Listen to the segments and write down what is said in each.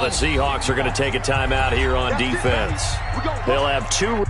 Now the Seahawks are going to take a timeout here on defense. They'll have two.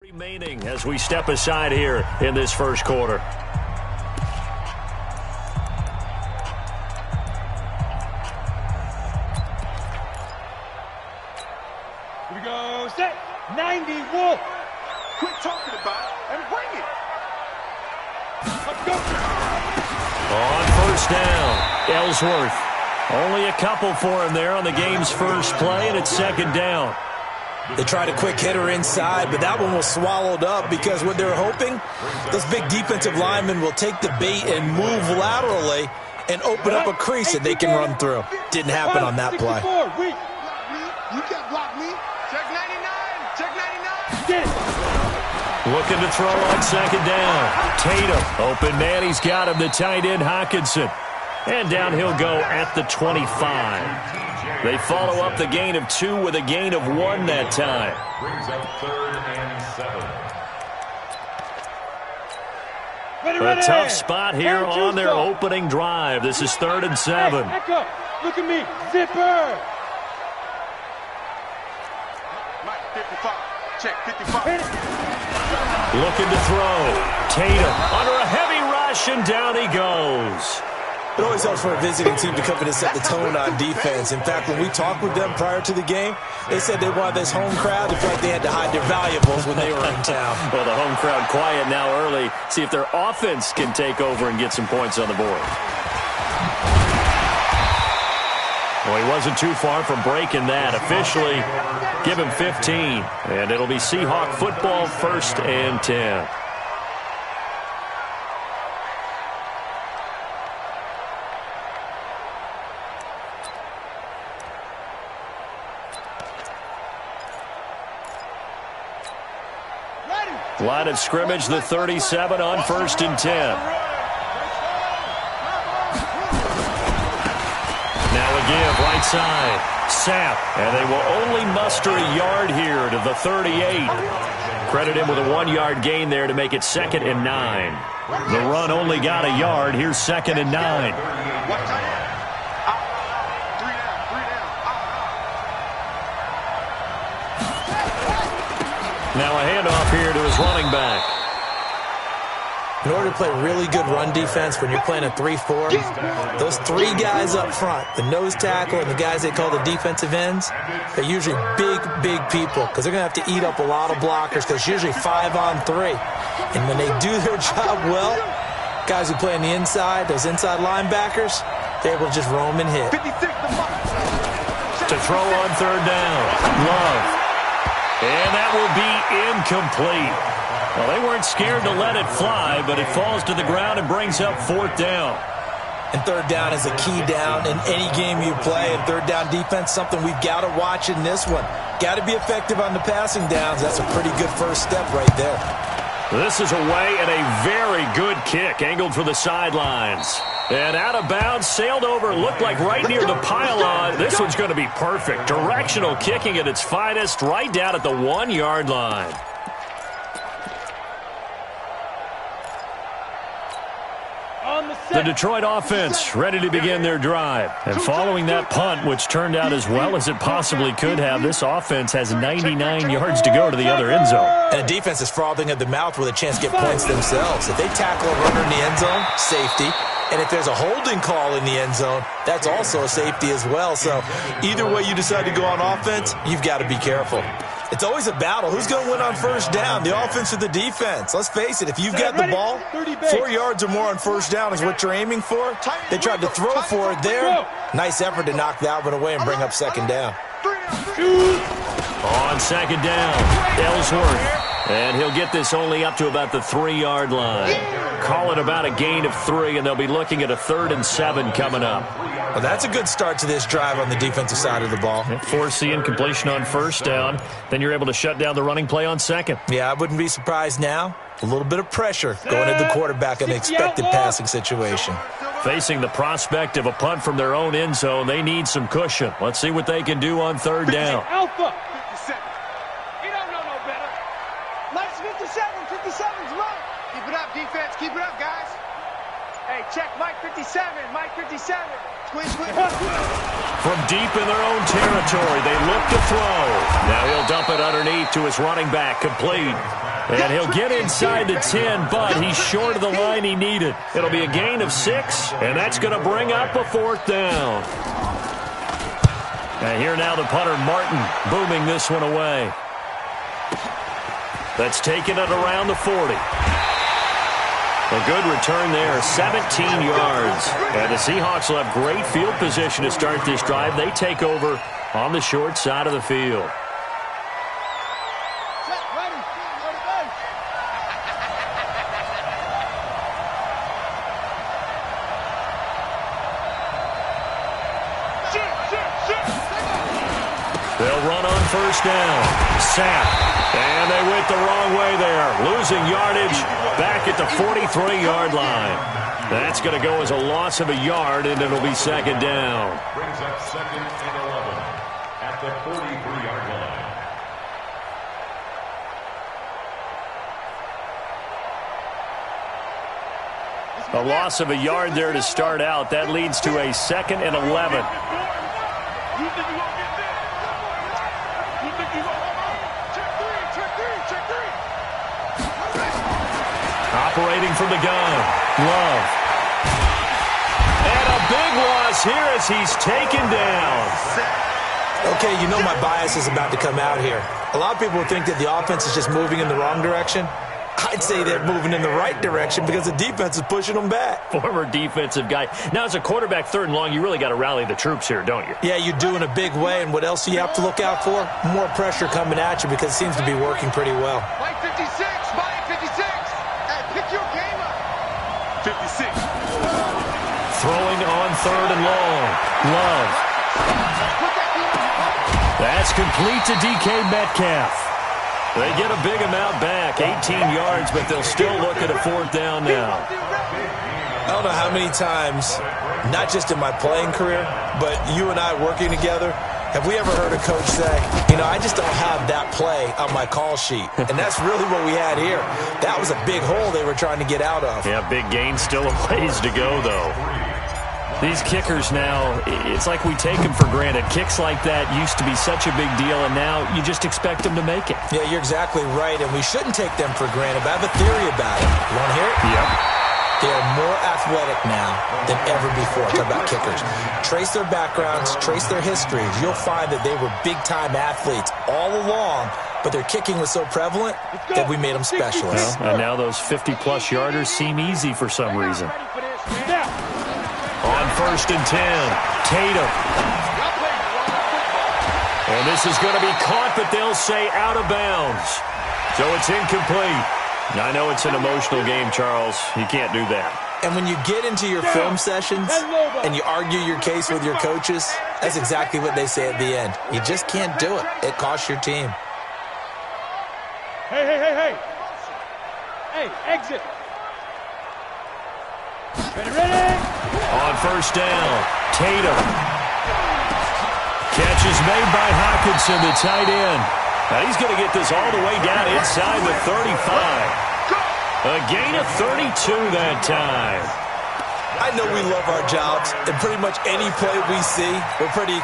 Remaining as we step aside here in this first quarter. Here we go, set, 90, Wolf. Quit talking about it and bring it. Let's go. On first down, Ellsworth. Only a couple for him there on the game's first play, and it's second down. They tried a quick hitter inside, but that one was swallowed up because what they're hoping, those big defensive linemen will take the bait and move laterally and open up a crease that they can run through. Didn't happen on that play. You can't block me. Check 99. Check 99. Looking to throw on second down. Tatum, open man, he's got him, the tight end Hockenson. And down he'll go at the 25. They follow up the gain of 2 with a gain of 1 that time. Brings up 3rd and 7. A tough spot here on their opening drive. This is 3rd and 7. Back up. Look at me. Zipper. Mike, 55. Check 55. Looking to throw. Tatum under a heavy rush, and down he goes. It always helps for a visiting team to come in and set the tone on defense. In fact, when we talked with them prior to the game, they said they wanted this home crowd to feel like they had to hide their valuables when they were in town. Well, the home crowd quiet now early. See if their offense can take over and get some points on the board. Well, he wasn't too far from breaking that. Officially, give him 15. And it'll be Seahawk football, 1st and 10. Line of scrimmage, the 37 on 1st and 10. Now a give, right side. Sapp, and they will only muster a yard here to the 38. Credit him with a 1-yard gain there to make it 2nd and 9. The run only got a yard. Here's 2nd and 9. Now a handoff here to his running back. In order to play really good run defense when you're playing a 3-4, those 3 guys up front, the nose tackle and the guys they call the defensive ends, they're usually big people because they're going to have to eat up a lot of blockers because it's usually 5-on-3. And when they do their job well, guys who play on the inside, those inside linebackers, they're able to just roam and hit. To throw on 3rd down, Love. And that will be incomplete. Well, they weren't scared to let it fly, but it falls to the ground and brings up 4th down. And 3rd down is a key down in any game you play. And 3rd down defense, something we've got to watch in this one. Got to be effective on the passing downs. That's a pretty good first step right there. This is away and a very good kick, angled for the sidelines. And out of bounds, sailed over, looked like right near the pylon. This one's going to be perfect. Directional kicking at its finest, right down at the 1-yard line. The Detroit offense ready to begin their drive. And following that punt, which turned out as well as it possibly could have, this offense has 99 yards to go to the other end zone. And the defense is frothing at the mouth with a chance to get points themselves. If they tackle a runner in the end zone, safety. And if there's a holding call in the end zone, that's also a safety as well. So either way you decide to go on offense, you've got to be careful. It's always a battle. Who's going to win on first down, the offense or the defense? Let's face it, if you've got the ball, 4 yards or more on first down is what you're aiming for. They tried to throw for it there. Nice effort to knock that one away and bring up second down. On second down, Ellsworth. And he'll get this only up to about the 3-yard line. Call it about a gain of 3, and they'll be looking at a 3rd and 7 coming up. Well, that's a good start to this drive on the defensive side of the ball. Force the incompletion on 1st down. Then you're able to shut down the running play on 2nd. Yeah, I wouldn't be surprised now. A little bit of pressure going at the quarterback in an expected passing situation. Facing the prospect of a punt from their own end zone, they need some cushion. Let's see what they can do on 3rd down. Alpha. 57. You don't know no better. Mike's 57. 57's right. Keep it up, defense. Keep it up, guys. Hey, check Mike 57. Mike 57. Twin. From deep in their own territory, they look to throw. Now he'll dump it underneath to his running back, complete. And he'll get inside the 10, but he's short of the line he needed. It'll be a gain of 6, and that's going to bring up a 4th down. And here now the punter, Martin, booming this one away. That's taking it around the 40. A good return there, 17 yards. And the Seahawks will have great field position to start this drive. They take over on the short side of the field. They'll run on 1st down. Sack. And they went the wrong way there. Losing yardage back at the 43-yard line. That's going to go as a loss of a yard, and it'll be 2nd down. Brings up 2nd and 11 at the 43-yard line. A loss of a yard there to start out. That leads to a 2nd and 11. Operating from the gun, Love. And a big loss here as he's taken down. Okay, you know my bias is about to come out here. A lot of people think that the offense is just moving in the wrong direction. I'd say they're moving in the right direction because the defense is pushing them back. Former defensive guy. Now, as a quarterback 3rd and long, you really got to rally the troops here, don't you? Yeah, you do in a big way. And what else do you have to look out for? More pressure coming at you because it seems to be working pretty well. Mike 56. Mike 56. Hey, pick your game up. 56. Throwing on 3rd and long. Love. That's complete to DK Metcalf. They get a big amount back, 18 yards, but they'll still look at a 4th down now. I don't know how many times, not just in my playing career, but you and I working together, have we ever heard a coach say, you know, I just don't have that play on my call sheet. And that's really what we had here. That was a big hole they were trying to get out of. Yeah, big gain, still a ways to go, though. These kickers now, it's like we take them for granted. Kicks like that used to be such a big deal, and now you just expect them to make it. Yeah, you're exactly right, and we shouldn't take them for granted, but I have a theory about it. You want to hear it? Yep. They are more athletic now than ever before. Talk about kickers. Trace their backgrounds, trace their histories. You'll find that they were big-time athletes all along, but their kicking was so prevalent that we made them specialists. Well, and now those 50-plus yarders seem easy for some reason. On 1st and 10, Tatum. And this is going to be caught, but they'll say out of bounds. So it's incomplete. I know it's an emotional game, Charles. You can't do that. And when you get into your film sessions and you argue your case with your coaches, that's exactly what they say at the end. You just can't do it. It costs your team. Hey. Hey, exit. Ready. On 1st down, Tatum. Catch is made by Hockenson, the tight end. Now he's going to get this all the way down inside the 35. A gain of 32 that time. I know we love our jobs, and pretty much any play we see, we're pretty,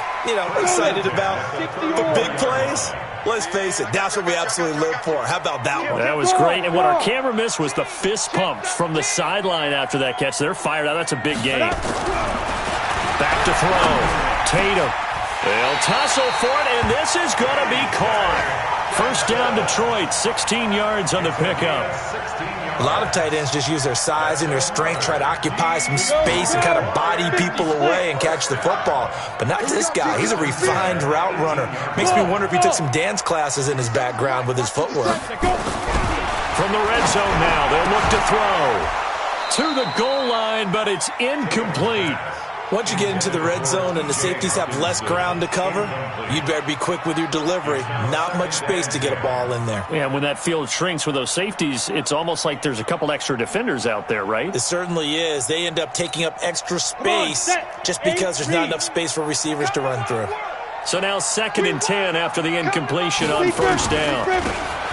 excited about. But big plays, let's face it, that's what we absolutely live for. How about that one? That was great, and what our camera missed was the fist pump from the sideline after that catch. They're fired out. That's a big game. Back to throw. Tatum. They'll tussle for it, and this is going to be caught. 1st down, Detroit, 16 yards on the pickup. A lot of tight ends just use their size and their strength, try to occupy some space and kind of body people away and catch the football. But not this guy. He's a refined route runner. Makes me wonder if he took some dance classes in his background with his footwork. From the red zone now, they'll look to throw. To the goal line, but it's incomplete. Once you get into the red zone and the safeties have less ground to cover, you'd better be quick with your delivery. Not much space to get a ball in there. Yeah, when that field shrinks with those safeties, it's almost like there's a couple extra defenders out there, right? It certainly is. They end up taking up extra space just because there's not enough space for receivers to run through. So now 2nd and 10 after the incompletion on first down.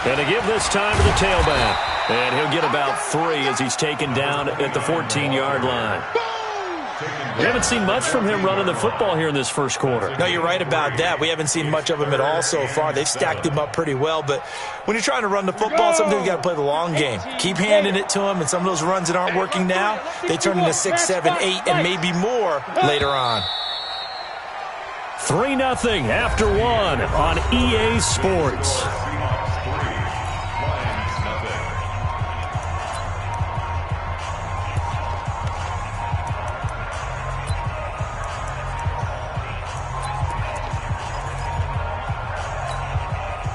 And to give this time to the tailback. And he'll get about 3 as he's taken down at the 14-yard line. We haven't seen much from him running the football here in this first quarter. No, you're right about that. We haven't seen much of him at all so far. They've stacked him up pretty well, but when you're trying to run the football, sometimes you got to play the long game. Keep handing it to him, and some of those runs that aren't working now, they turn into 6, 7, 8, and maybe more later on. 3-0 after 1 on EA Sports.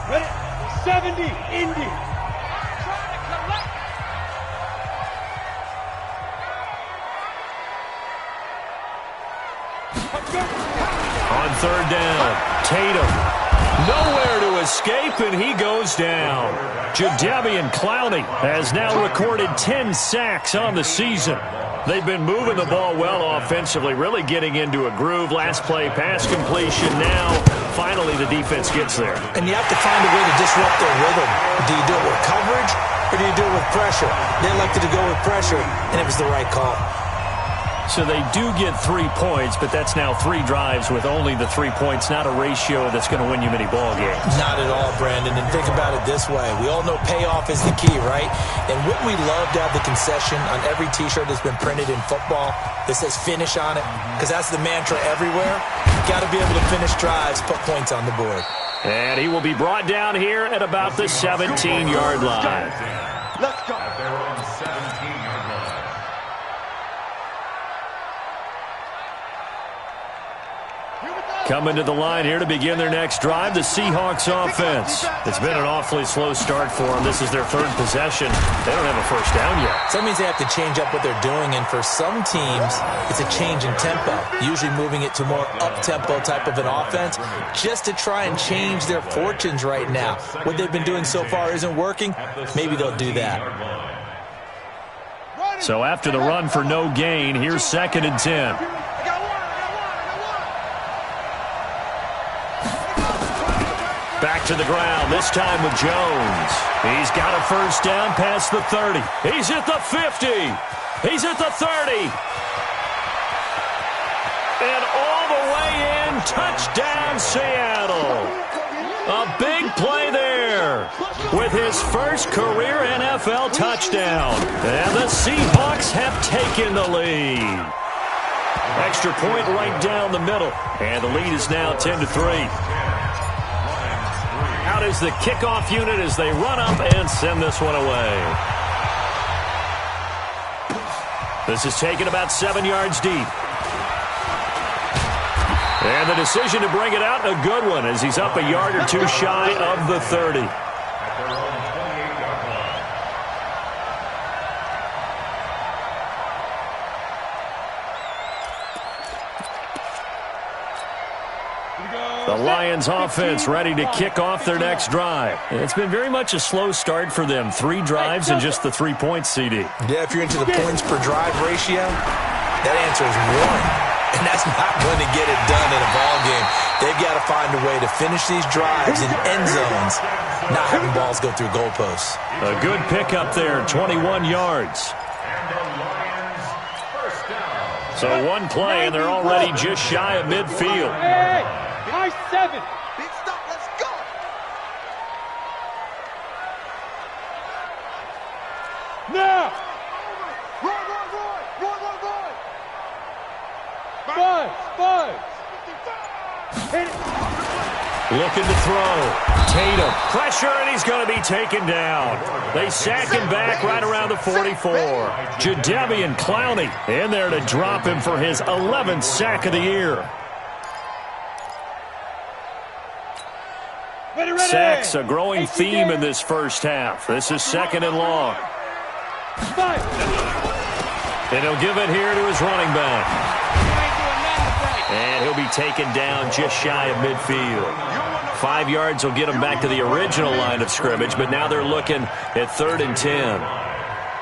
Ready? 70, Indy. On 3rd down, Tatum. Nowhere to escape, and he goes down. Jadeveon Clowney has now recorded 10 sacks on the season. They've been moving the ball well offensively, really getting into a groove. Last play, pass completion. Now, finally, the defense gets there. And you have to find a way to disrupt their rhythm. Do you do it with coverage, or do you do it with pressure? They elected to go with pressure, and it was the right call. So they do get 3 points, but that's now 3 drives with only the 3 points, not a ratio that's going to win you many ball games. Not at all, Brandon. And think about it this way. We all know payoff is the key, right? And wouldn't we love to have the concession on every T-shirt that's been printed in football that says finish on it? Because that's the mantra everywhere. Got to be able to finish drives, put points on the board. And he will be brought down here at about the 17-yard line. Let's go. At their own 17-yard line. Coming to the line here to begin their next drive, the Seahawks offense. It's been an awfully slow start for them. This is their 3rd possession. They don't have a first down yet. So that means they have to change up what they're doing, and for some teams, it's a change in tempo, usually moving it to more up-tempo type of an offense just to try and change their fortunes right now. What they've been doing so far isn't working. Maybe they'll do that. So after the run for no gain, here's 2nd and 10. Back to the ground, this time with Jones. He's got a first down past the 30. He's at the 50. He's at the 30. And all the way in, touchdown Seattle. A big play there with his first career NFL touchdown. And the Seahawks have taken the lead. Extra point right down the middle. And the lead is now 10-3. Out is the kickoff unit as they run up and send this one away. This is taken about 7 yards deep. And the decision to bring it out, a good one, as he's up a yard or 2 shy of the 30. The Lions offense ready to kick off their next drive. It's been very much a slow start for them. 3 drives and just the 3 points, CD. Yeah, if you're into the points per drive ratio, that answer is 1. And that's not going to get it done in a ball game. They've got to find a way to finish these drives in end zones, not having balls go through goalposts. A good pickup there, 21 yards. So 1 play, and they're already just shy of midfield. Nice 7. Big stop, let's go. Now. Roy. Spud. Hit it. Looking to throw. Tatum. Pressure, and he's going to be taken down. They sack him back right around the 44. Jadeveon Clowney in there to drop him for his 11th sack of the year. Sacks, a growing theme in this first half. This is 2nd and long. And he'll give it here to his running back. And he'll be taken down just shy of midfield. 5 yards will get him back to the original line of scrimmage, but now they're looking at 3rd and 10.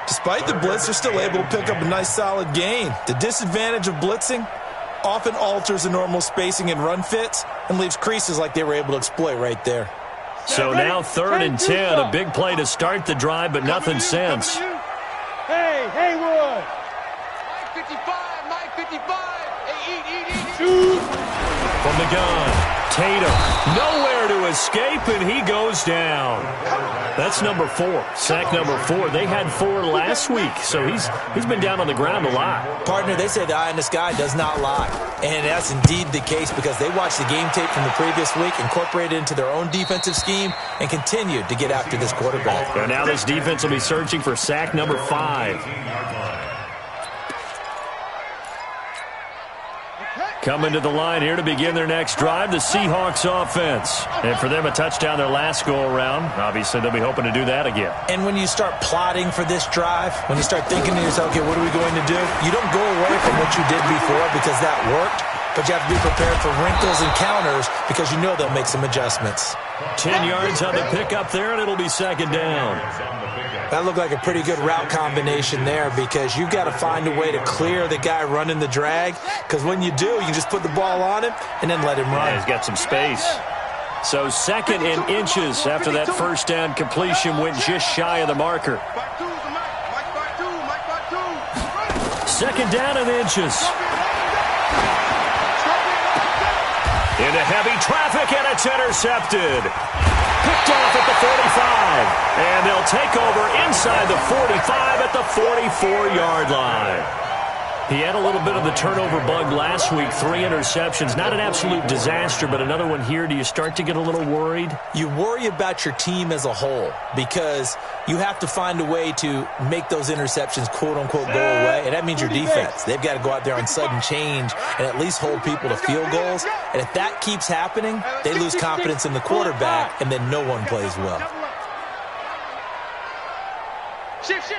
Despite the blitz, they're still able to pick up a nice solid gain. The disadvantage of blitzing often alters the normal spacing and run fits and leaves creases like they were able to exploit right there. So now 3rd and 10, a big play to start the drive, but nothing since. Hey, Haywood! Mike 55, Mike 55. Hey, eat. From the gun, Tatum, nowhere to escape, and he goes down. That's number 4, sack number 4. They had 4 last week, so he's been down on the ground a lot. Partner, they say the eye in the sky does not lie. And that's indeed the case because they watched the game tape from the previous week, incorporated it into their own defensive scheme, and continued to get after this quarterback. And now this defense will be searching for sack number 5. Coming to the line here to begin their next drive, the Seahawks offense. And for them, a touchdown their last go-around. Obviously, they'll be hoping to do that again. And when you start plotting for this drive, when you start thinking to yourself, okay, what are we going to do? You don't go away from what you did before because that worked, but you have to be prepared for wrinkles and counters because you know they'll make some adjustments. 10 yards on the pickup there, and it'll be 2nd down. That looked like a pretty good route combination there because you've got to find a way to clear the guy running the drag because when you do, you can just put the ball on him and then let him run. Yeah, he's got some space. So 2nd and inches after that first down completion went just shy of the marker. 2nd down and inches. Into heavy traffic, and it's intercepted. Picked off at the 45. And they'll take over inside the 45 at the 44-yard line. He had a little bit of the turnover bug last week, 3 interceptions. Not an absolute disaster, but another one here. Do you start to get a little worried? You worry about your team as a whole because you have to find a way to make those interceptions, quote-unquote, go away, and that means your defense. They've got to go out there on sudden change and at least hold people to field goals. And if that keeps happening, they lose confidence in the quarterback, and then no one plays well. Shift.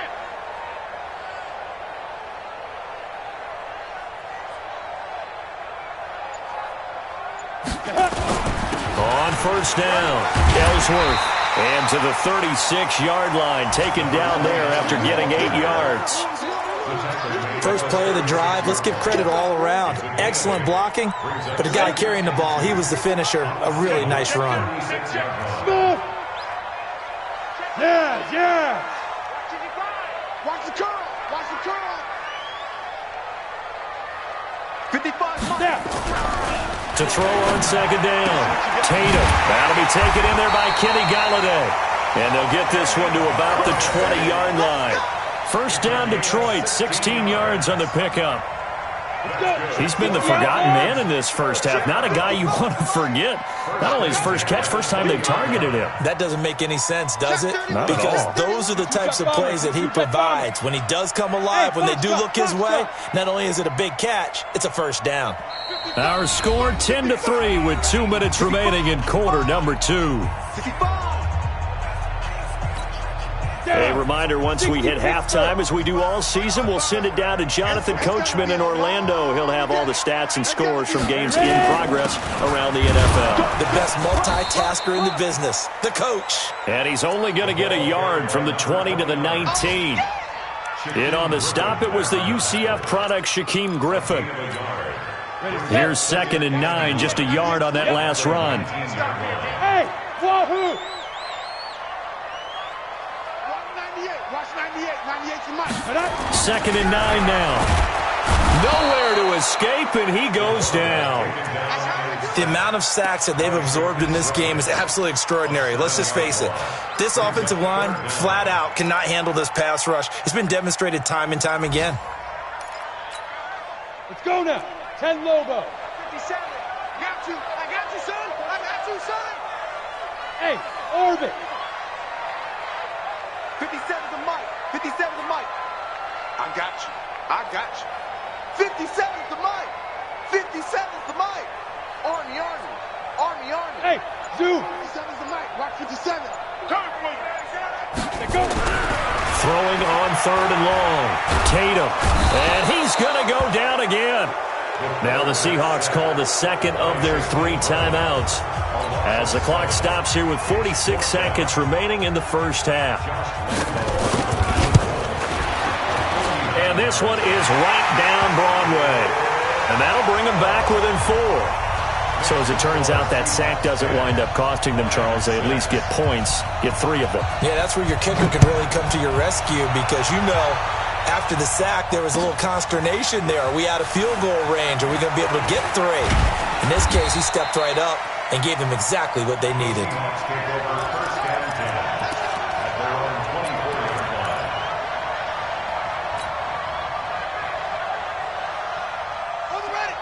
On first down, Ellsworth. And to the 36-yard line, taken down there after getting 8 yards. First play of the drive, let's give credit all around. Excellent blocking, but the guy carrying the ball, he was the finisher. A really nice run. Yeah. Watch the curl. 55. Yeah. To throw on 2nd down, Tatum. That'll be taken in there by Kenny Golladay. And they'll get this one to about the 20-yard line. First down, Detroit, 16 yards on the pickup. He's been the forgotten man in this first half. Not a guy you want to forget. Not only his first catch, first time they targeted him. That doesn't make any sense, does it? Not at because all. those are the types of plays that he provides. When he does come alive, when they do look his way, not only is it a big catch, it's a first down. Our score 10-3 with 2 minutes remaining in quarter number 2. 55. A reminder, once we hit halftime, as we do all season, we'll send it down to Jonathan Coachman in Orlando. He'll have all the stats and scores from games in progress around the NFL. The best multitasker in the business, the coach. And he's only going to get a yard from the 20 to the 19. In on the stop, it was the UCF product, Shaquem Griffin. Here's 2nd and 9, just a yard on that last run. Hey, wahoo! Watch 98. 98's the mic. 2nd and 9 now. Nowhere to escape, and he goes down. The amount of sacks that they've absorbed in this game is absolutely extraordinary. Let's just face it. This offensive line, flat out, cannot handle this pass rush. It's been demonstrated time and time again. Let's go now. 10 Lobo. 57. I got you, son. Hey, orbit. 57's the mic. 57's the mic. I got you. 57's the mic. 57's the mic. Army. Hey, Two. 57's the mic. Rock 57. Throwing on 3rd and long. Tatum. And he's going to go down again. Now the Seahawks call the second of their 3 timeouts as the clock stops here with 46 seconds remaining in the first half. And this one is right down Broadway. And that'll bring them back within 4. So as it turns out, that sack doesn't wind up costing them, Charles. They at least get points, get 3 of them. Yeah, that's where your kicker can really come to your rescue because, after the sack, there was a little consternation there. Are we out of field goal range? Are we going to be able to get 3? In this case, he stepped right up and gave them exactly what they needed.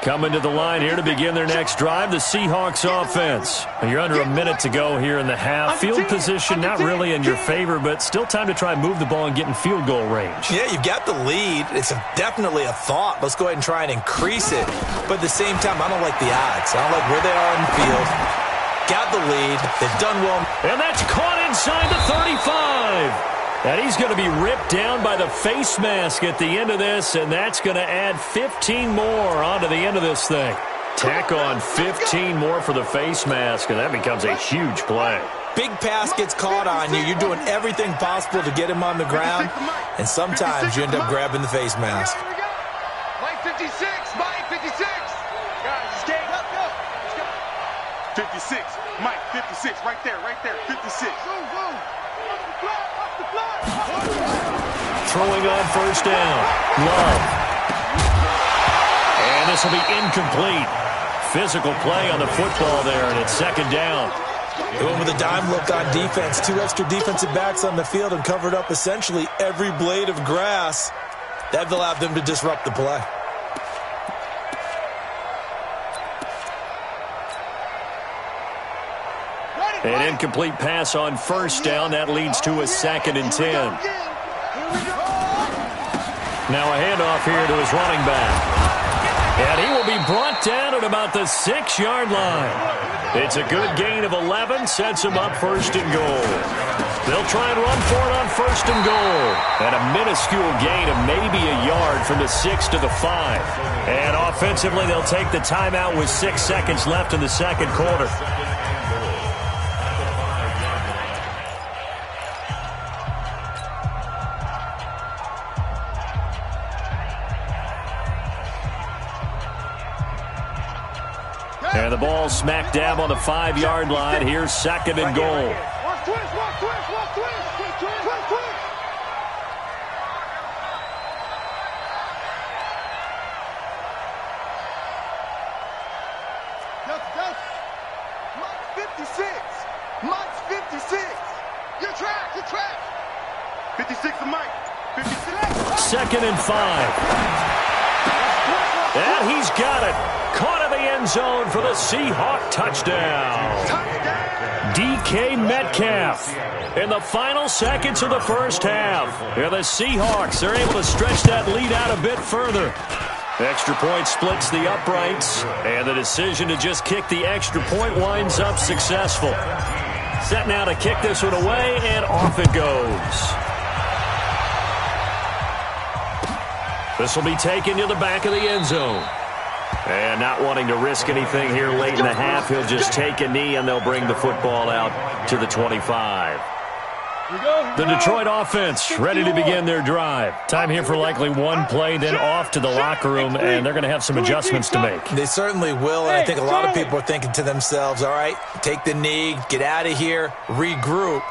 Coming to the line here to begin their next drive, the Seahawks offense. You're under a minute to go here in the half. Field position not really in your favor, but still time to try and move the ball and get in field goal range. Yeah, you've got the lead. It's definitely a thought. Let's go ahead and try and increase it. But at the same time, I don't like the odds. I don't like where they are in the field. Got the lead. They've done well. And that's caught inside the 35. And he's going to be ripped down by the face mask at the end of this, and that's going to add 15 more onto the end of this thing. Tack on 15 more for the face mask, and that becomes a huge play. Big pass gets caught on you. You're doing everything possible to get him on the ground, and sometimes you end up grabbing the face mask. Mike 56, Mike 56. Guys, skate up, go. 56, Mike 56, right there, 56. Throwing on first down. Love. And this will be incomplete. Physical play on the football there, and it's second down. They went with a dime look on defense. 2 extra defensive backs on the field and covered up essentially every blade of grass. That allowed them to disrupt the play. An incomplete pass on first down. That leads to a 2nd and 10. Now a handoff here to his running back. And he will be brought down at about the 6-yard line. It's a good gain of 11. Sets him up 1st and goal. They'll try and run for it on 1st and goal. And a minuscule gain of maybe a yard from the 6 to the 5. And offensively, they'll take the timeout with 6 seconds left in the second quarter. And the ball smack dab on the 5-yard line. Here's 2nd and goal. Watch twist. Mike's 56. You're trapped. 56 to Mike. 56. 2nd and 5. And he's got it. Caught in the end zone for the Seahawk touchdown. DK Metcalf in the final seconds of the first half. And the Seahawks are able to stretch that lead out a bit further. Extra point splits the uprights, and the decision to just kick the extra point winds up successful. Set now to kick this one away, and off it goes. This will be taken to the back of the end zone. And not wanting to risk anything here late in the half, he'll just take a knee, and they'll bring the football out to the 25. The Detroit offense ready to begin their drive. Time here for likely one play, then off to the locker room, and they're going to have some adjustments to make. They certainly will, and I think a lot of people are thinking to themselves, all right, take the knee, get out of here, regroup.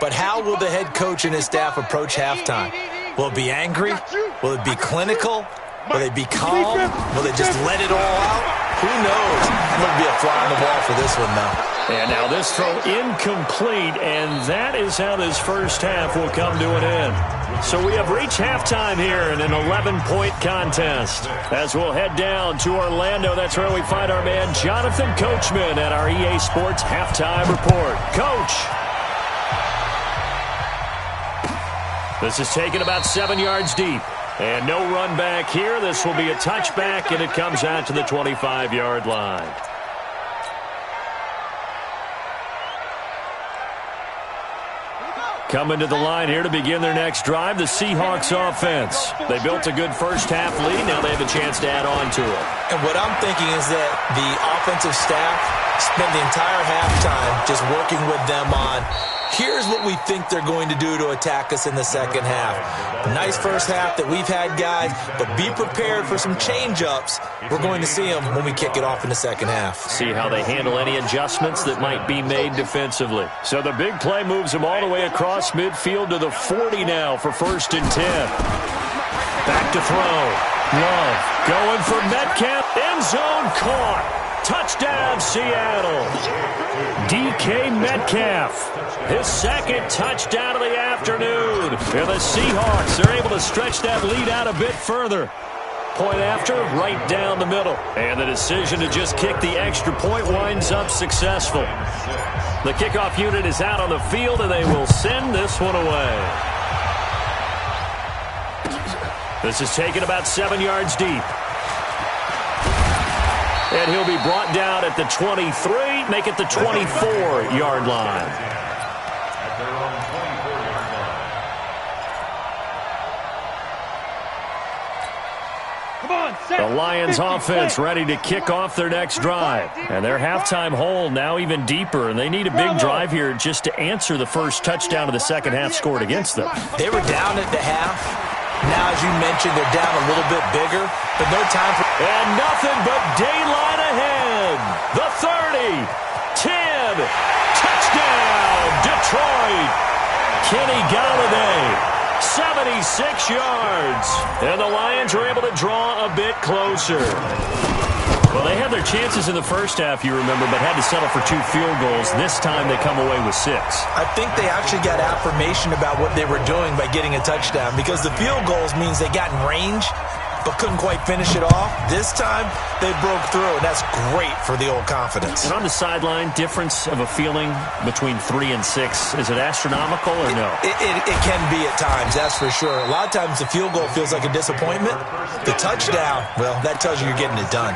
But how will the head coach and his staff approach halftime? Will it be angry? Will it be clinical? Will they be calm? Will they just let it all out? Who knows? I'm going to be a fly on the wall for this one, though. And now this throw incomplete, and that is how this first half will come to an end. So we have reached halftime here in an 11-point contest. As we'll head down to Orlando, that's where we find our man Jonathan Coachman at our EA Sports Halftime Report. Coach. This is taken about 7 yards deep. And no run back here. This will be a touchback, and it comes out to the 25-yard line. Coming to the line here to begin their next drive, the Seahawks offense. They built a good first-half lead. Now they have a chance to add on to it. And what I'm thinking is that the offensive staff spent the entire halftime just working with them on, here's what we think they're going to do to attack us in the second half. A nice first half that we've had, guys, but be prepared for some change-ups. We're going to see them when we kick it off in the second half. See how they handle any adjustments that might be made defensively. So the big play moves them all the way across midfield to the 40 now for 1st and 10. Back to throw. Love going for Metcalf. End zone caught. Touchdown, Seattle. DK Metcalf. His second touchdown of the afternoon. And the Seahawks are able to stretch that lead out a bit further. Point after, right down the middle. And the decision to just kick the extra point winds up successful. The kickoff unit is out on the field, and they will send this one away. This is taken about 7 yards deep. And he'll be brought down at the 23, make it the 24-yard line. The Lions offense ready to kick off their next drive. And their halftime hole now even deeper, and they need a big drive here just to answer the first touchdown of the second half scored against them. They were down at the half. Now, as you mentioned, they're down a little bit bigger, but no time for... And nothing but daylight ahead. The 30, 10, touchdown, Detroit. Kenny Golladay. 76 yards. And the Lions are able to draw a bit closer. Well, they had their chances in the first half, you remember, but had to settle for 2 field goals. This time they come away with 6. I think they actually got affirmation about what they were doing by getting a touchdown, because the field goals means they got in range but couldn't quite finish it off. This time, they broke through, and that's great for the old confidence. And on the sideline, difference of a feeling between 3 and 6, is it astronomical or no? It can be at times, that's for sure. A lot of times the field goal feels like a disappointment. The touchdown, well, that tells you you're getting it done.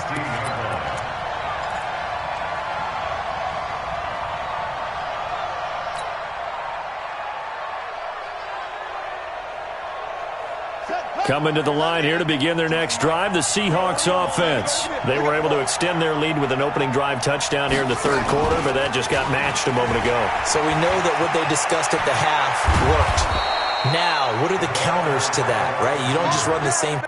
Coming to the line here to begin their next drive, the Seahawks offense. They were able to extend their lead with an opening drive touchdown here in the third quarter, but that just got matched a moment ago. So we know that what they discussed at the half worked. Now, what are the counters to that, right? You don't just run the same...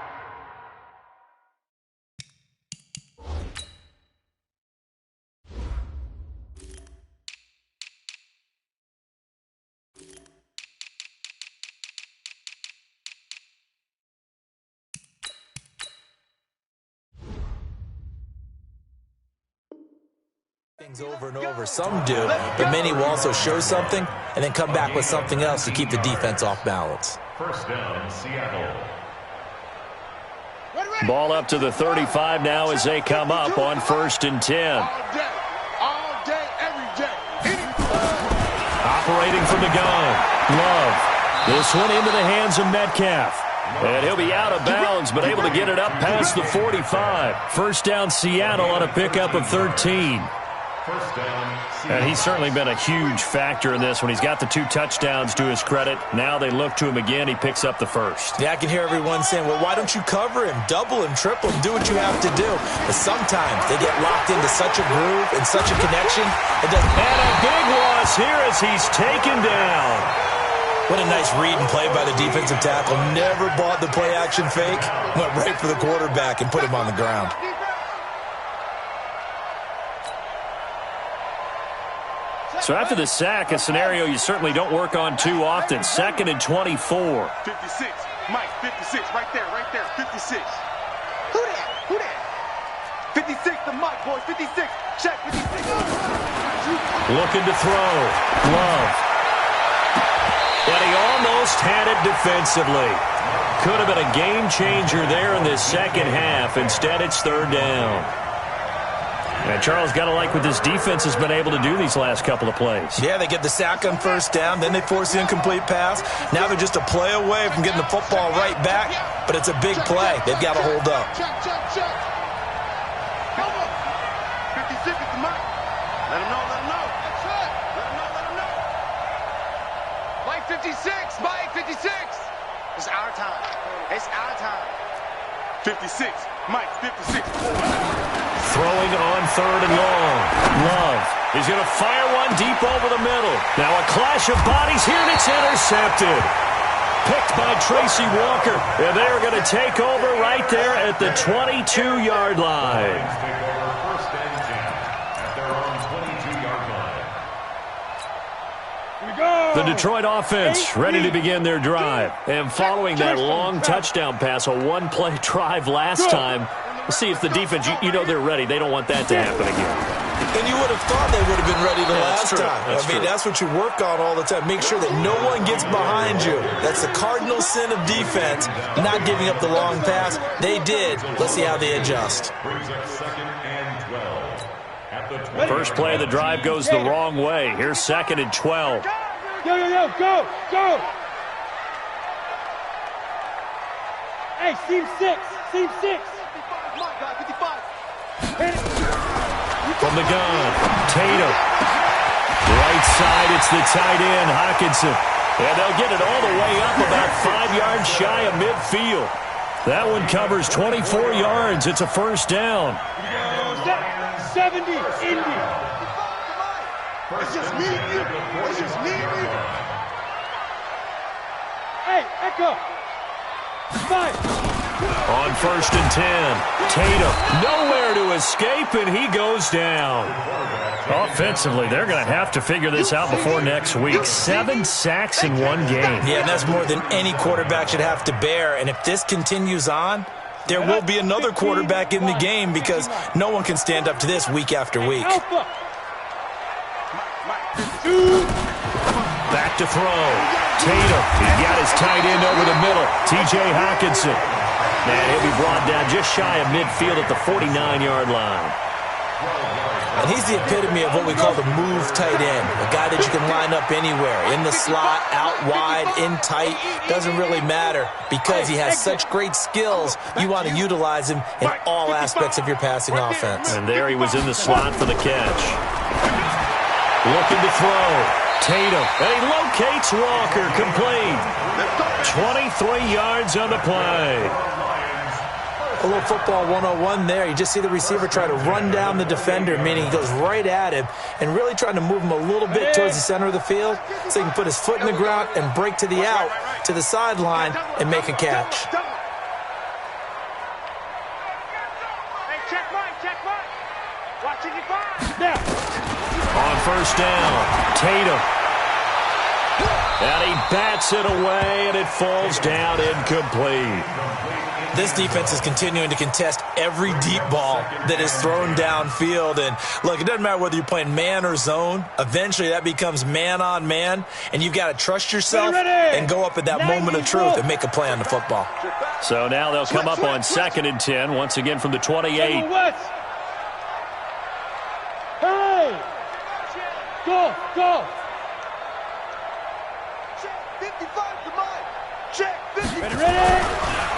over and over. Some do, but many will also show something and then come back with something else to keep the defense off balance. First down, Seattle. Ball up to the 35 now as they come up on 1st and 10. All day, every day. Operating from the gun. Love. This one into the hands of Metcalf. And he'll be out of bounds, but able to get it up past the 45. First down, Seattle on a pickup of 13. And he's certainly been a huge factor in this when he's got the 2 touchdowns to his credit. Now they look to him again. He picks up the first. Yeah, I can hear everyone saying, well, why don't you cover him, double him, triple him, do what you have to do. But sometimes they get locked into such a groove and such a connection. And a big loss here as he's taken down. What a nice read and play by the defensive tackle. Never bought the play-action fake. Went right for the quarterback and put him on the ground. So after the sack, a scenario you certainly don't work on too often. 2nd and 24. 56. Mike, 56. Right there, 56. Who that? 56 to Mike, boys. 56. Check, 56. Looking to throw. Love. And he almost had it defensively. Could have been a game changer there in this second half. Instead, it's 3rd down. And Charles, got to like what this defense has been able to do these last couple of plays. Yeah, they get the sack on 1st down, then they force the incomplete pass. Now they're just a play away from getting the football right back, but it's a big play. They've got to hold up. Check. 56 is the mark. Let him know. Let him know. Let him know. Like 56. 56, Mike, 56. It's our time. It's our time. 56, Mike, 56. Throwing on third and long. Love is going to fire one deep over the middle. Now a clash of bodies here, and it's intercepted. Picked by Tracy Walker. And they're going to take over right there at the 22-yard line. Take over first and 10 at their own 22-yard line. The Detroit offense ready to begin their drive. And following that long touchdown pass, a one-play drive last time, we'll see if the defense, you know they're ready. They don't want that to happen again. And you would have thought they would have been ready the last true. time. That's true. That's what you work on all the time. Make sure that no one gets behind you. That's the cardinal sin of defense, not giving up the long pass. They did. Let's see how they adjust. Brings up second and 12 at the 20. First play of the drive goes the wrong way. Here's second and 12. Yo, go, go. Hey, seam 6. 55, Mike, guy, 55. From the gun, Tatum. Right side, it's the tight end, Hockenson. And they'll get it all the way up about 5 yards shy of midfield. That one covers 24 yards. It's a first down. 70, Indy. It's just me and you. It's just me and you. Hey, Echo. 5. On first and 10, Tatum nowhere to escape, and he goes down. Offensively, they're going to have to figure this out before next week. 7 sacks in one game. Yeah, and that's more than any quarterback should have to bear. And if this continues on, there will be another quarterback in the game because no one can stand up to this week after week. Back to throw. Tatum, he got his tight end over the middle. T.J. Hockenson. And he'll be brought down just shy of midfield at the 49-yard line. And he's the epitome of what we call the move tight end, a guy that you can line up anywhere, in the slot, out wide, in tight, doesn't really matter because he has such great skills. You want to utilize him in all aspects of your passing offense. And there he was in the slot for the catch. Looking to throw. Tatum, and he locates Walker, complete. 23 yards on the play. A little football 101 there. You just see the receiver try to run down the defender, meaning he goes right at him and really trying to move him a little bit towards the center of the field so he can put his foot in the ground and break to the out, to the sideline, and make a catch. Hey, check Mike. Watching you find. Now. On first down, Tatum. And he bats it away, and it falls down incomplete. This defense is continuing to contest every deep ball that is thrown downfield. And look, it doesn't matter whether you're playing man or zone. Eventually, that becomes man on man, and you've got to trust yourself and go up at that moment of truth and make a play on the football. So now they'll come up on second and 10, once again from the 28. Hey! Go! Check 55 to Mike. Check 55. Ready?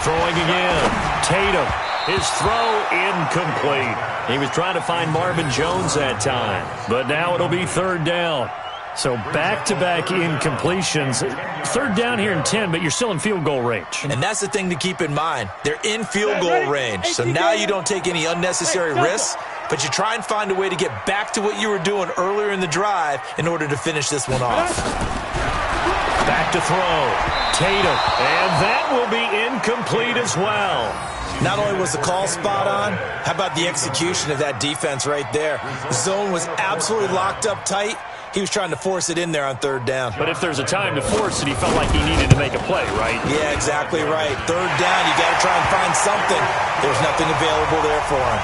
Throwing again. Tatum. His throw incomplete. He was trying to find Marvin Jones that time. But now it'll be third down. So back-to-back incompletions. Third down here in 10, but you're still in field goal range. And that's the thing to keep in mind. They're in field goal range. So now you don't take any unnecessary risks, but you try and find a way to get back to what you were doing earlier in the drive in order to finish this one off. Back to throw. Tatum. And that will be incomplete as well. Not only was the call spot on, how about the execution of that defense right there? The zone was absolutely locked up tight. He was trying to force it in there on third down. But if there's a time to force it, he felt like he needed to make a play, right? Yeah, exactly right. Third down, you got to try and find something. There's nothing available there for him.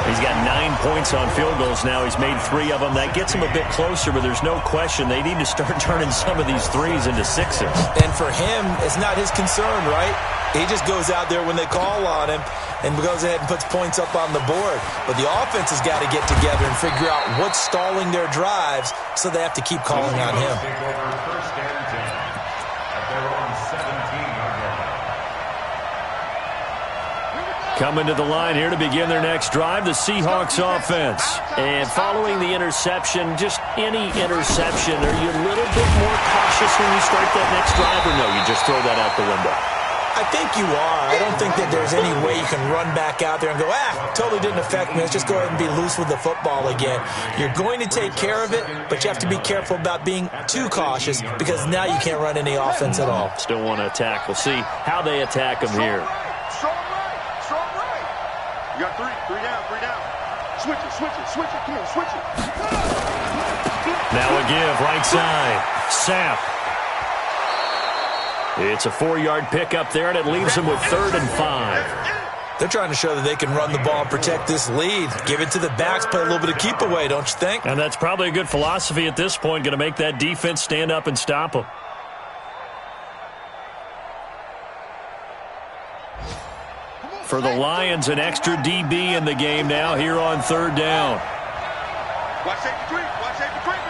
He's got 9 points on field goals now. He's made 3 of them. That gets him a bit closer, but there's no question they need to start turning some of these threes into sixes. And for him, it's not his concern, right? He just goes out there when they call on him and goes ahead and puts points up on the board. But the offense has got to get together and figure out what's stalling their drives, so they have to keep calling on him. Take over first and 10 at their own 17-yard line. Coming to the line here to begin their next drive, the Seahawks offense. And following the interception, just any interception, are you a little bit more cautious when you start that next drive, or no, you just throw that out the window? I think you are. I don't think that there's any way you can run back out there and go, totally didn't affect me. Let's just go ahead and be loose with the football again. You're going to take care of it, but you have to be careful about being too cautious because now you can't run any offense at all. Still want to attack. We'll see how they attack them here. Strong right. You got three down. Switch it. Come on, switch it. Now a give, right side. Sapp. It's a 4-yard pickup there, and it leaves them with 3rd and 5. They're trying to show that they can run the ball and protect this lead. Give it to the backs, play a little bit of keep away, don't you think? And that's probably a good philosophy at this point, going to make that defense stand up and stop them. For the Lions, an extra DB in the game now here on 3rd down. Watch safety creep. Safety creeping.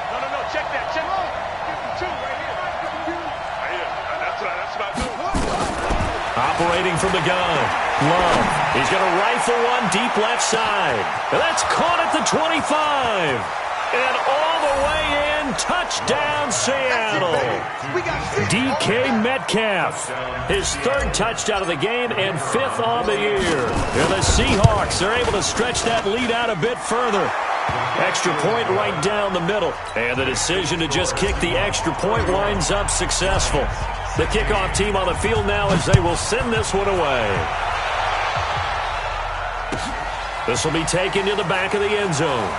No. Check that. 52 right here. That's what I do. Operating from the gun. Love. He's going to rifle one deep left side. And that's caught at the 25. And all the way in, touchdown Seattle. DK Metcalf, his 3rd touchdown of the game and 5th on the year. And the Seahawks are able to stretch that lead out a bit further. Extra point right down the middle. And the decision to just kick the extra point winds up successful. The kickoff team on the field now as they will send this one away. This will be taken to the back of the end zone.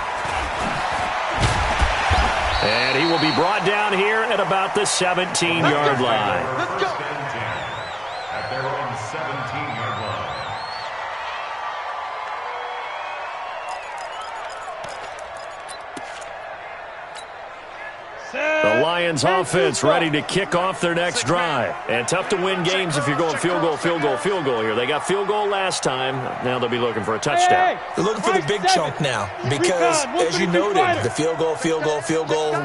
And he will be brought down here at about the 17-yard line. Let's go. At their own 17-yard line. The Lions offense ready to kick off their next drive. And tough to win games if you're going field goal here. They got field goal last time. Now they'll be looking for a touchdown. They're looking for the big chunk now because, as you noted, the field goal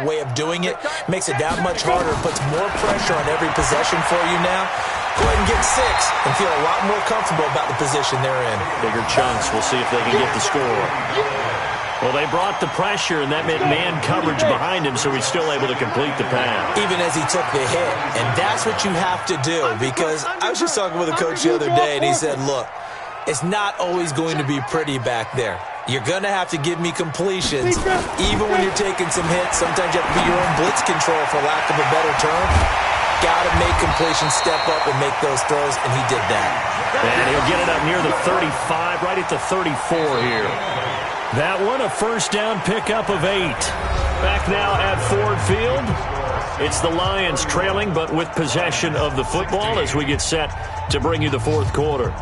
way of doing it makes it that much harder, puts more pressure on every possession for you now. Go ahead and get 6 and feel a lot more comfortable about the position they're in. Bigger chunks. We'll see if they can get the score. Well, they brought the pressure, and that meant man coverage behind him, so he's still able to complete the pass. Even as he took the hit. And that's what you have to do, because I was just talking with a coach the other day, and he said, look, it's not always going to be pretty back there. You're going to have to give me completions. Even when you're taking some hits, sometimes you have to be your own blitz control, for lack of a better term. Got to make completions, step up, and make those throws, and he did that. And he'll get it up near the 35, right at the 34 here. That one, a 1st down pickup of 8. Back now at Ford Field. It's the Lions trailing, but with possession of the football as we get set to bring you the 4th quarter.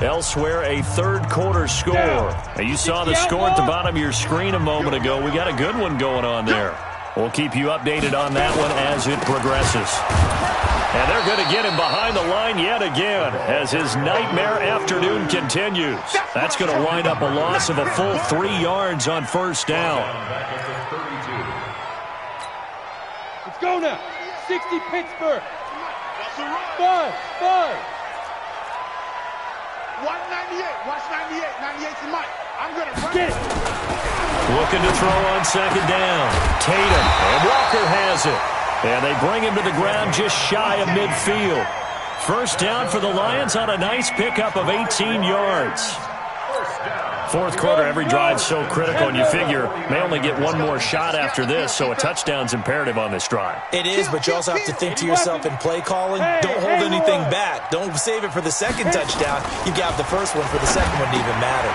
Elsewhere, a 3rd quarter score. Now, you saw the score at the bottom of your screen a moment ago. We got a good one going on there. We'll keep you updated on that one as it progresses. And they're going to get him behind the line yet again as his nightmare afternoon continues. That's going to wind up a loss of a full 3 yards on 1st down. Let's go now. 60 Pittsburgh. 5. Watch 98. Watch 98. 98's the mic. I'm going to run. Get it. Looking to throw on 2nd down. Tatum. And Walker has it. And they bring him to the ground just shy of midfield. 1st down for the Lions on a nice pickup of 18 yards. 4th quarter, every drive so critical, and you figure may only get one more shot after this, so a touchdown's imperative on this drive. It is, but you also have to think to yourself in play calling, don't hold anything back. Don't save it for the 2nd touchdown. You've got the 1st one for the 2nd one to even matter.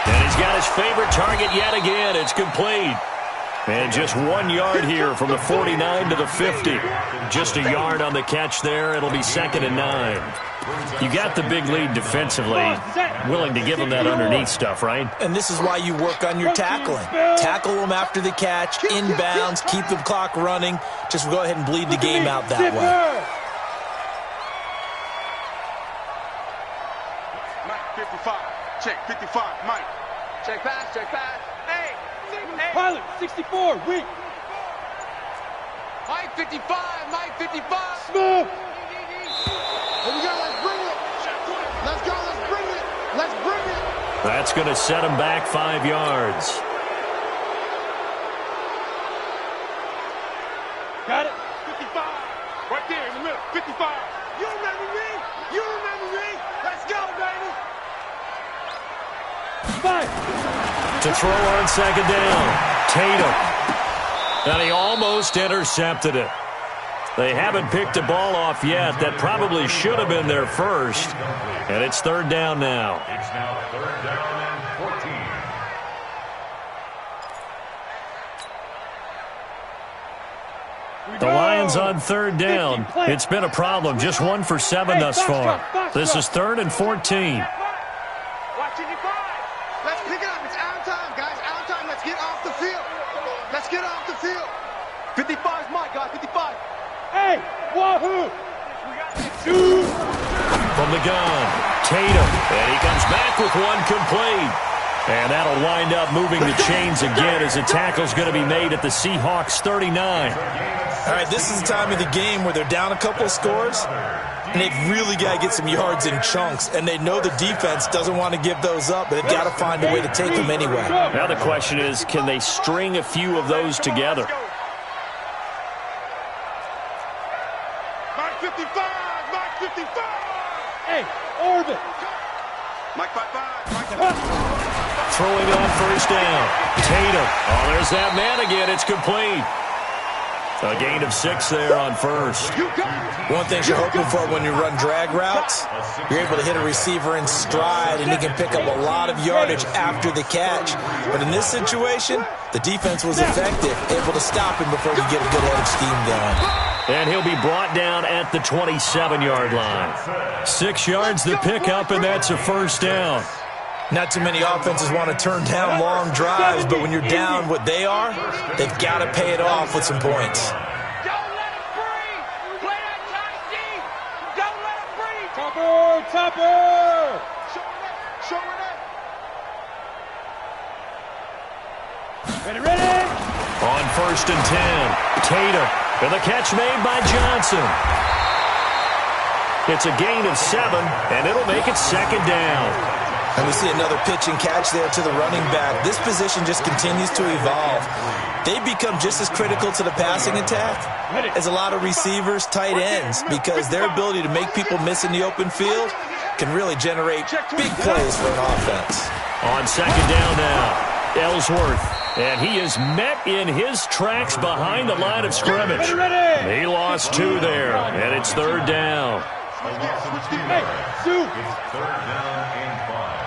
And he's got his favorite target yet again. It's complete. And just 1 yard here from the 49 to the 50. Just a yard on the catch there. It'll be 2nd and 9. You got the big lead defensively. Willing to give them that underneath stuff, right? And this is why you work on your tackling. Tackle them after the catch, inbounds, keep the clock running. Just go ahead and bleed the game out that way. Mike, 55. Check, 55. Mike. Check pass. Hey. Pilot, 64, weak. Mike 55, Smooth. That's going to set him back 5 yards. Got it. 55. Right there in the middle. 55. You remember me? You remember me? Let's go, baby. 5. To throw on second down. Tatum. And he almost intercepted it. They haven't picked a ball off yet. That probably should have been their first. And it's third down now. It's now third down and 14. The Lions on third down. It's been a problem. Just 1 for 7 thus far. This is 3rd and 14. Watching you 5. Let's pick it up. It's our time, guys. Our time. Let's get off the field. Let's get off the field. 55 is mine, guys. 55. Hey, wahoo. Two. From the gun, Tatum. And he comes back with one complete. And that'll wind up moving the chains again as the tackle's going to be made at the Seahawks 39. All right, this is the time of the game where they're down a couple of scores, and they've really got to get some yards in chunks, and they know the defense doesn't want to give those up, but they've got to find a way to take them anyway. Now the question is, can they string a few of those together? Mike 55. Mike 55. Hey, orbit. Mike 55. Mike 55. Throwing on first down. Tatum. Oh, there's that man again. It's complete. A gain of 6 there on first. One thing you're hoping for when you run drag routes, you're able to hit a receiver in stride, and he can pick up a lot of yardage after the catch. But in this situation, the defense was effective, able to stop him before he get a good head of steam going. And he'll be brought down at the 27-yard line. 6 yards to pick up, and that's a first down. Not too many offenses want to turn down long drives, but when you're down what they are, they've got to pay it off with some points. Don't let it breathe. Play that tight deep. Don't let it breathe. Topper, topper. Show it up. Ready, ready. On first and 10, Tatum. And the catch made by Johnson. It's a gain of 7, and it'll make it second down. And we see another pitch and catch there to the running back. This position just continues to evolve. They become just as critical to the passing attack as a lot of receivers, tight ends, because their ability to make people miss in the open field can really generate big plays for an offense. On second down now, Ellsworth. And he is met in his tracks behind the line of scrimmage. He lost 2 there, and it's third down. Hey, Sue. It's third down and 5.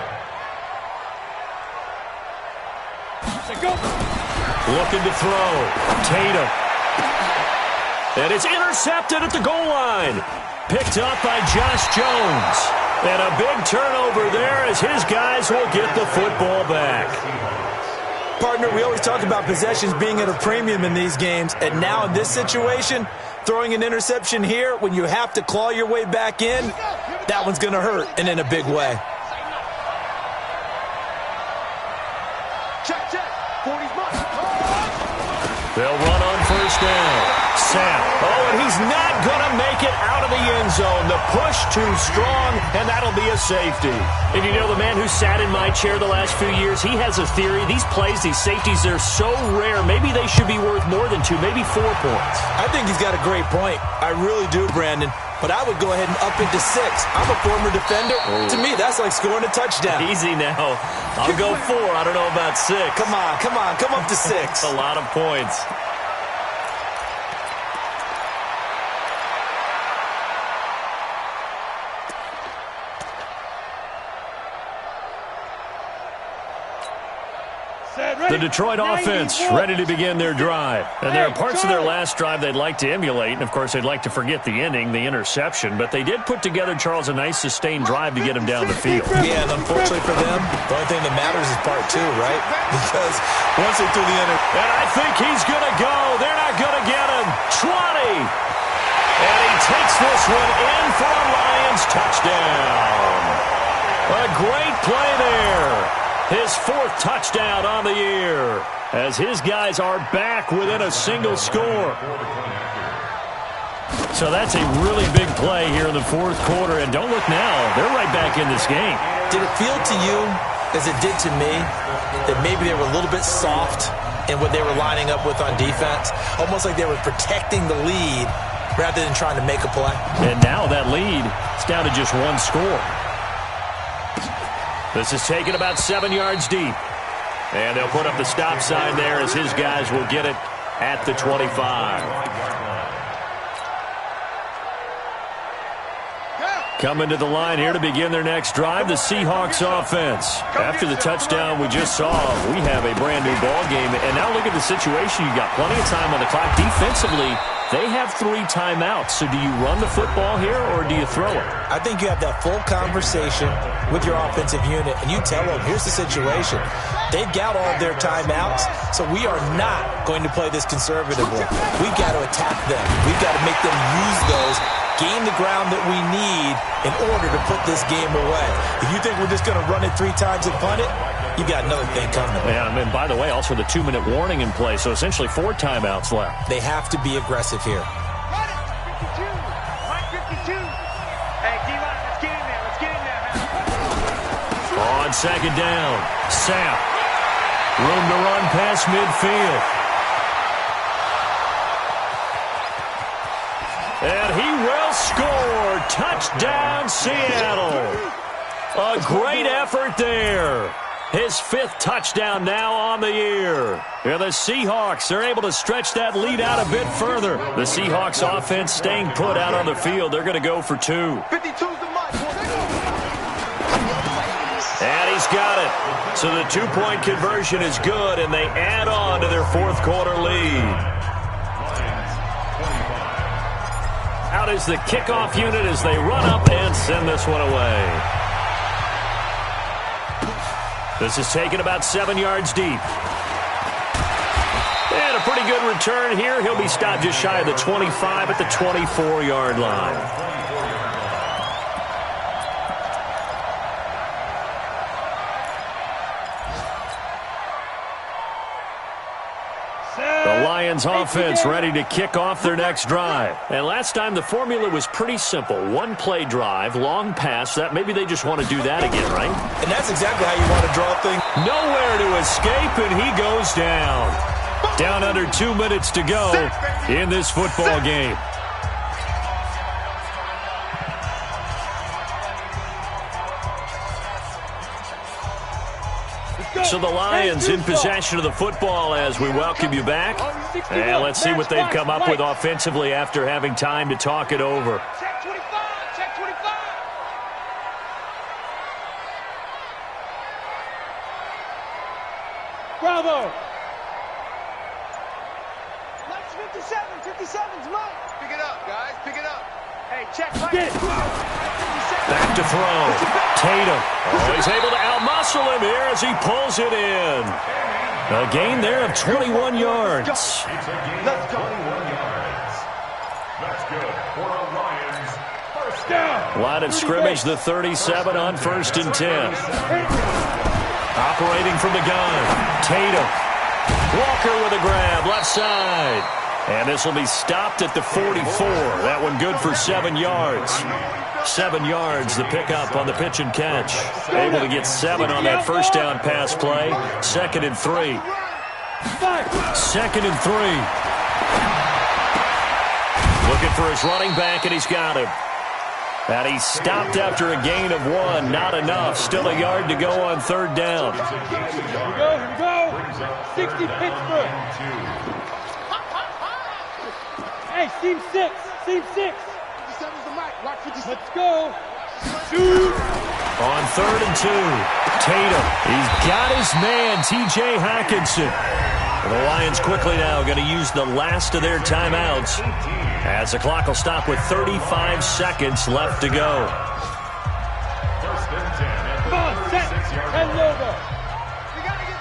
Go. Looking to throw. Tatum. And it's intercepted at the goal line. Picked up by Josh Jones. And a big turnover there as his guys will get the football back. Partner, we always talk about possessions being at a premium in these games, and now in this situation, throwing an interception here when you have to claw your way back in, that one's going to hurt, and in a big way. Check. 40's mine. They'll run on first down. Sam. Oh, and he's not going to make it out of the end zone. The push too strong, and that'll be a safety. And you know, the man who sat in my chair the last few years, he has a theory. These plays, these safeties, they're so rare. Maybe they should be worth more than 2, maybe 4 points. I think he's got a great point. I really do, Brandon. But I would go ahead and up it to 6. I'm a former defender. Oh. To me, that's like scoring a touchdown. Easy now. I'll go 4. I don't know about 6. Come on. Come up to 6. That's a lot of points. The Detroit offense ready to begin their drive. And there are parts of their last drive they'd like to emulate. And, of course, they'd like to forget the ending, the interception. But they did put together, Charles, a nice sustained drive to get him down the field. Yeah, and unfortunately for them, the only thing that matters is part 2, right? Because once they threw the And I think he's going to go. They're not going to get him. 20. And he takes this one in for a Lions touchdown. A great play there. His 4th touchdown on the year as his guys are back within a single score. So that's a really big play here in the 4th quarter. And don't look now. They're right back in this game. Did it feel to you as it did to me, that maybe they were a little bit soft in what they were lining up with on defense. Almost like they were protecting the lead rather than trying to make a play. And now that lead is down to just one score. This is taken about 7 yards deep. And they'll put up the stop sign there as his guys will get it at the 25. Coming to the line here to begin their next drive, the Seahawks offense. After the touchdown we just saw, we have a brand-new ball game. And now look at the situation. You got plenty of time on the clock. Defensively, they have 3 timeouts. So do you run the football here or do you throw it? I think you have that full conversation with your offensive unit, and you tell them, here's the situation. They've got all their timeouts, so we are not going to play this conservatively. We've got to attack them. We've got to make them use those, gain the ground that we need in order to put this game away. If you think we're just going to run it 3 times and punt it, you got another thing coming. Yeah, and by the way, also the 2-minute warning in play, so essentially 4 timeouts left. They have to be aggressive here. Run it. 52. Mike 52. Hey, D-line, let's get in there. Let's get in there, man. On second down, Sapp. Room to run past midfield. And he will score. Touchdown, Seattle. A great effort there. His 5th touchdown now on the year. And the Seahawks are able to stretch that lead out a bit further. The Seahawks offense staying put out on the field. They're going to go for 2. 52's the mark. And he's got it. So the 2-point conversion is good, and they add on to their 4th quarter lead. Out is the kickoff unit as they run up and send this one away. This is taken about 7 yards deep. And a pretty good return here. He'll be stopped just shy of the 25 at the 24-yard line. The Lions offense ready to kick off their next drive. And last time the formula was pretty simple. 1-play drive, long pass. That maybe they just want to do that again, right? And that's exactly how you want to draw things. Nowhere to escape, and he goes down. Down under 2 minutes to go in this football game. So the Lions in possession of the football as we welcome you back. And let's see what they've come up with offensively after having time to talk it over. Check 25. Check 25. Bravo. Mike's 57. 57's Mike. Pick it up, guys. Pick it up. Hey, check Mike. Back to throw. Tatum. Oh, he's able to outmuscle him here as he pulls it in. A gain there of 21 yards. Let's go. 21 yards. That's good for the Lions. First down. Line of scrimmage, the 37 on 1st and 10. Operating from the gun. Tatum. Walker with a grab, left side. And this will be stopped at the 44. That one good for 7 yards. 7 yards, the pickup on the pitch and catch. Able to get 7 on that first down pass play. 2nd and 3. 2nd and 3. Looking for his running back, and he's got him. And he stopped after a gain of 1. Not enough. Still a yard to go on 3rd down. Here we go. 60 Pittsburgh. Hey, seam 6. Seam 6. 57's the mark. Watch 56. Let's go. Shoot. On 3rd and 2. Tatum. He's got his man, T.J. Hockenson. The Lions quickly now going to use the last of their timeouts as the clock will stop with 35 seconds left to go. First and 10. Come on, set. 10 logo.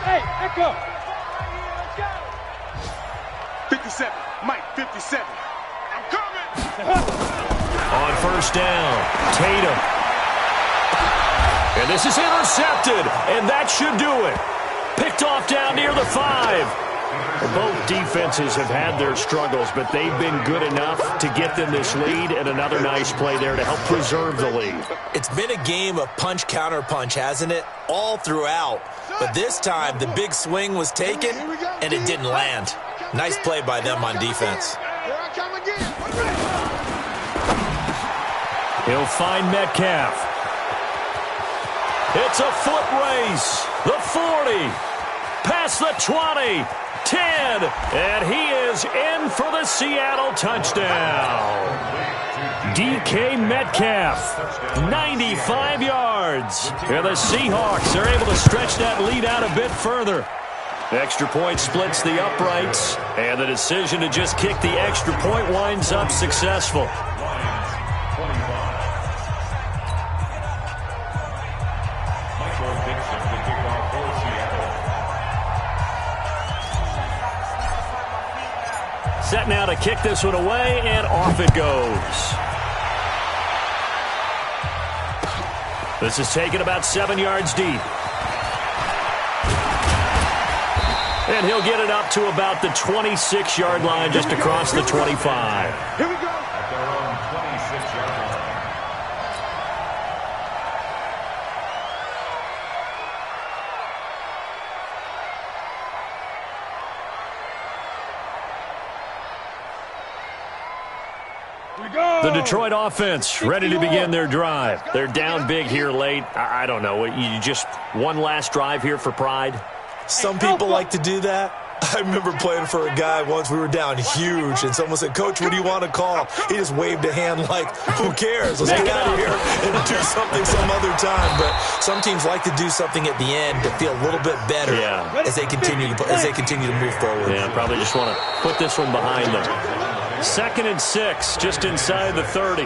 Hey, Echo. 57. Mike 57. I'm coming. On 1st down, Tatum. And this is intercepted, and that should do it. Picked off down near the 5. Both defenses have had their struggles, but they've been good enough to get them this lead, and another nice play there to help preserve the lead. It's been a game of punch-counter-punch, hasn't it? All throughout. But this time, the big swing was taken, and it didn't land. Nice play by them on defense. He'll find Metcalf. It's a foot race. The 40. Past the 20. 10. And he is in for the Seattle touchdown. DK Metcalf, 95 yards. And the Seahawks are able to stretch that lead out a bit further. Extra point splits the uprights, and the decision to just kick the extra point winds up successful. Set now to kick this one away, and off it goes. This is taken about 7 yards deep. And he'll get it up to about the 26-yard line, just across the 25. Here we go. At their own 26-yard line. The Detroit offense ready to begin their drive. They're down big here late. I don't know. You just one last drive here for pride? Some people like to do that. I remember playing for a guy once. We were down huge, and someone said, "Coach, what do you want to call?" He just waved a hand like, who cares? Let's get out of here and do something some other time. But some teams like to do something at the end to feel a little bit better as they continue to move forward. Yeah, probably just want to put this one behind them. 2nd and 6, just inside the 30.